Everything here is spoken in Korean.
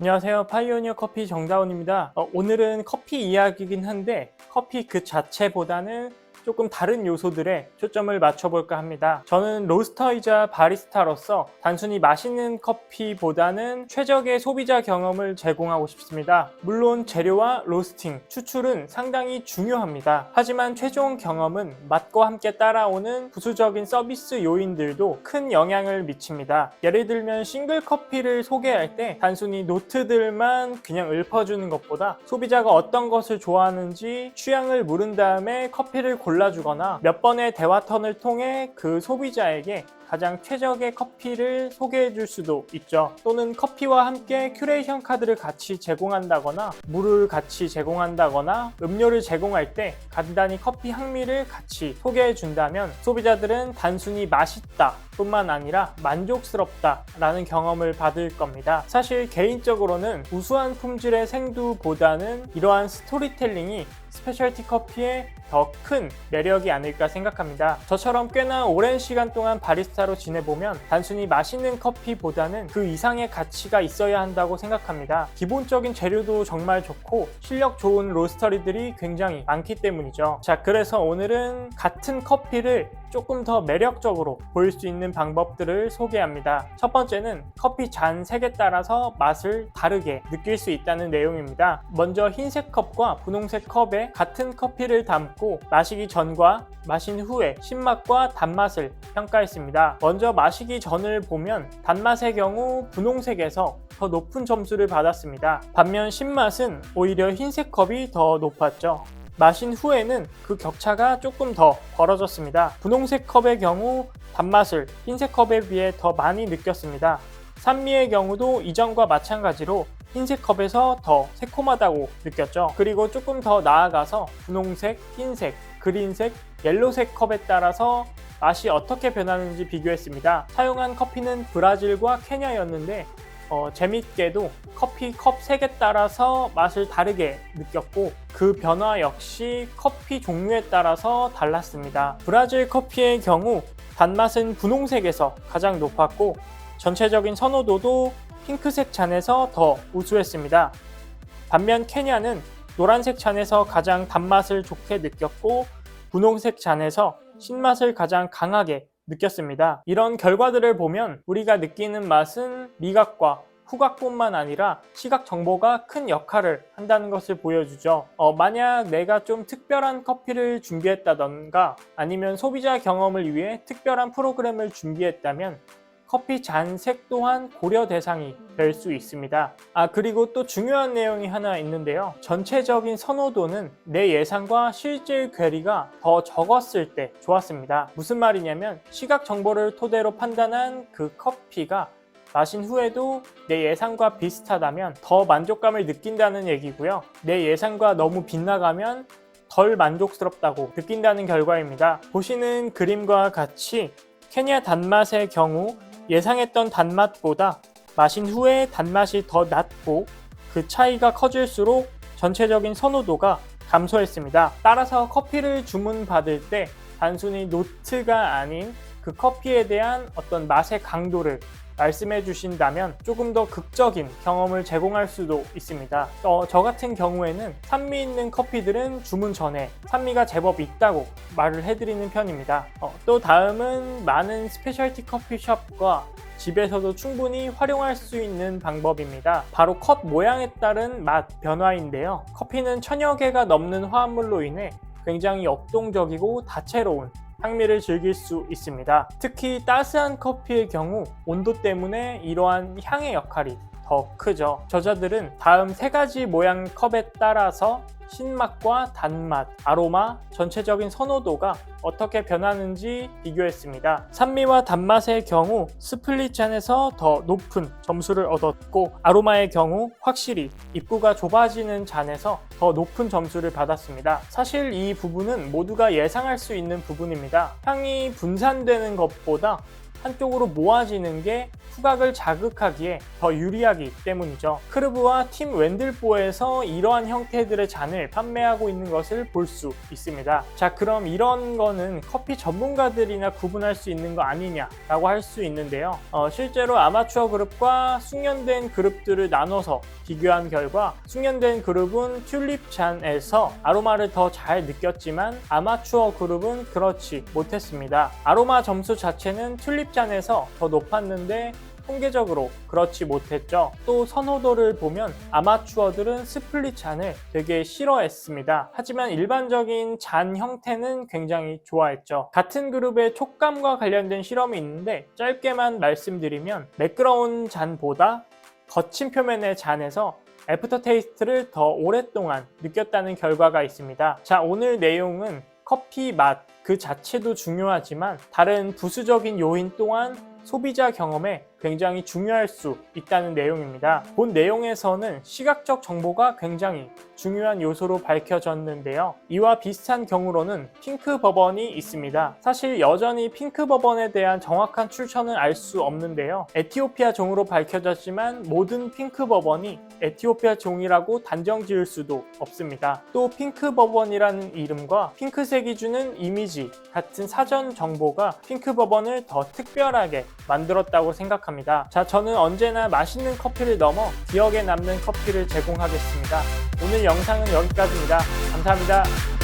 안녕하세요. 파이오니어 커피 정다운입니다. 오늘은 커피 이야기이긴 한데 커피 그 자체보다는 조금 다른 요소들에 초점을 맞춰볼까 합니다. 저는 로스터이자 바리스타로서 단순히 맛있는 커피보다는 최적의 소비자 경험을 제공하고 싶습니다. 물론 재료와 로스팅, 추출은 상당히 중요합니다. 하지만 최종 경험은 맛과 함께 따라오는 부수적인 서비스 요인들도 큰 영향을 미칩니다. 예를 들면 싱글 커피를 소개할 때 단순히 노트들만 그냥 읊어주는 것보다 소비자가 어떤 것을 좋아하는지 취향을 물은 다음에 커피를 골라주거나 몇 번의 대화 턴을 통해 그 소비자에게 가장 최적의 커피를 소개해 줄 수도 있죠. 또는 커피와 함께 큐레이션 카드를 같이 제공한다거나 물을 같이 제공한다거나 음료를 제공할 때 간단히 커피 향미를 같이 소개해 준다면 소비자들은 단순히 맛있다 뿐만 아니라 만족스럽다 라는 경험을 받을 겁니다. 사실 개인적으로는 우수한 품질의 생두보다는 이러한 스토리텔링이 스페셜티 커피의 더 큰 매력이 아닐까 생각합니다. 저처럼 꽤나 오랜 시간 동안 바리스타로 지내보면 단순히 맛있는 커피보다는 그 이상의 가치가 있어야 한다고 생각합니다. 기본적인 재료도 정말 좋고 실력 좋은 로스터리들이 굉장히 많기 때문이죠. 자, 그래서 오늘은 같은 커피를 조금 더 매력적으로 보일 수 있는 방법들을 소개합니다. 첫 번째는 커피 잔 색에 따라서 맛을 다르게 느낄 수 있다는 내용입니다. 먼저 흰색 컵과 분홍색 컵에 같은 커피를 담고 마시기 전과 마신 후에 신맛과 단맛을 평가했습니다. 먼저 마시기 전을 보면 단맛의 경우 분홍색에서 더 높은 점수를 받았습니다. 반면 신맛은 오히려 흰색 컵이 더 높았죠. 마신 후에는 그 격차가 조금 더 벌어졌습니다. 분홍색 컵의 경우 단맛을 흰색 컵에 비해 더 많이 느꼈습니다. 산미의 경우도 이전과 마찬가지로 흰색 컵에서 더 새콤하다고 느꼈죠. 그리고 조금 더 나아가서 분홍색, 흰색, 그린색, 옐로색 컵에 따라서 맛이 어떻게 변하는지 비교했습니다. 사용한 커피는 브라질과 케냐였는데 재밌게도 커피 컵 색에 따라서 맛을 다르게 느꼈고 그 변화 역시 커피 종류에 따라서 달랐습니다. 브라질 커피의 경우 단맛은 분홍색에서 가장 높았고 전체적인 선호도도 핑크색 잔에서 더 우수했습니다. 반면 케냐는 노란색 잔에서 가장 단맛을 좋게 느꼈고 분홍색 잔에서 신맛을 가장 강하게 느꼈습니다. 이런 결과들을 보면 우리가 느끼는 맛은 미각과 후각뿐만 아니라 시각 정보가 큰 역할을 한다는 것을 보여주죠. 만약 내가 좀 특별한 커피를 준비했다던가 아니면 소비자 경험을 위해 특별한 프로그램을 준비했다면 커피 잔색 또한 고려 대상이 될 수 있습니다. 그리고 또 중요한 내용이 하나 있는데요. 전체적인 선호도는 내 예상과 실질 괴리가 더 적었을 때 좋았습니다. 무슨 말이냐면 시각 정보를 토대로 판단한 그 커피가 마신 후에도 내 예상과 비슷하다면 더 만족감을 느낀다는 얘기고요. 내 예상과 너무 빗나가면 덜 만족스럽다고 느낀다는 결과입니다. 보시는 그림과 같이 케냐 단맛의 경우 예상했던 단맛보다 마신 후에 단맛이 더 낮고 그 차이가 커질수록 전체적인 선호도가 감소했습니다. 따라서 커피를 주문받을 때 단순히 노트가 아닌 그 커피에 대한 어떤 맛의 강도를 말씀해 주신다면 조금 더 극적인 경험을 제공할 수도 있습니다. 저 같은 경우에는 산미 있는 커피들은 주문 전에 산미가 제법 있다고 말을 해드리는 편입니다. 또 다음은 많은 스페셜티 커피숍과 집에서도 충분히 활용할 수 있는 방법입니다. 바로 컵 모양에 따른 맛 변화인데요. 커피는 1000여 개가 넘는 화합물로 인해 굉장히 역동적이고 다채로운 향미를 즐길 수 있습니다. 특히 따스한 커피의 경우 온도 때문에 이러한 향의 역할이 더 크죠. 저자들은 다음 3가지 모양 컵에 따라서 신맛과 단맛, 아로마, 전체적인 선호도가 어떻게 변하는지 비교했습니다. 산미와 단맛의 경우 스플릿 잔에서 더 높은 점수를 얻었고 아로마의 경우 확실히 입구가 좁아지는 잔에서 더 높은 점수를 받았습니다. 사실 이 부분은 모두가 예상할 수 있는 부분입니다. 향이 분산되는 것보다 한쪽으로 모아지는 게 후각을 자극하기에 더 유리하기 때문이죠. 크르브와 팀 웬들보에서 이러한 형태들의 잔을 판매하고 있는 것을 볼 수 있습니다. 자, 그럼 이런 거는 커피 전문가들이나 구분할 수 있는 거 아니냐라고 할 수 있는데요. 실제로 아마추어 그룹과 숙련된 그룹들을 나눠서 비교한 결과 숙련된 그룹은 튤립 잔에서 아로마를 더 잘 느꼈지만 아마추어 그룹은 그렇지 못했습니다. 아로마 점수 자체는 튤립 잔에서 더 높았는데 통계적으로 그렇지 못했죠. 또 선호도를 보면 아마추어들은 스플릿 잔을 되게 싫어했습니다. 하지만 일반적인 잔 형태는 굉장히 좋아했죠. 같은 그룹의 촉감과 관련된 실험이 있는데 짧게만 말씀드리면 매끄러운 잔보다 거친 표면의 잔에서 애프터 테이스트를 더 오랫동안 느꼈다는 결과가 있습니다. 자, 오늘 내용은 커피 맛 그 자체도 중요하지만 다른 부수적인 요인 또한 소비자 경험에 굉장히 중요할 수 있다는 내용입니다. 본 내용에서는 시각적 정보가 굉장히 중요한 요소로 밝혀졌는데요. 이와 비슷한 경우로는 핑크 버번이 있습니다. 사실 여전히 핑크 버번에 대한 정확한 출처는 알 수 없는데요. 에티오피아 종으로 밝혀졌지만 모든 핑크 버번이 에티오피아 종이라고 단정 지을 수도 없습니다. 또 핑크 버번이라는 이름과 핑크색이 주는 이미지 같은 사전 정보가 핑크 버번을 더 특별하게 만들었다고 생각합니다. 자, 저는 언제나 맛있는 커피를 넘어 기억에 남는 커피를 제공하겠습니다. 오늘 영상은 여기까지입니다. 감사합니다.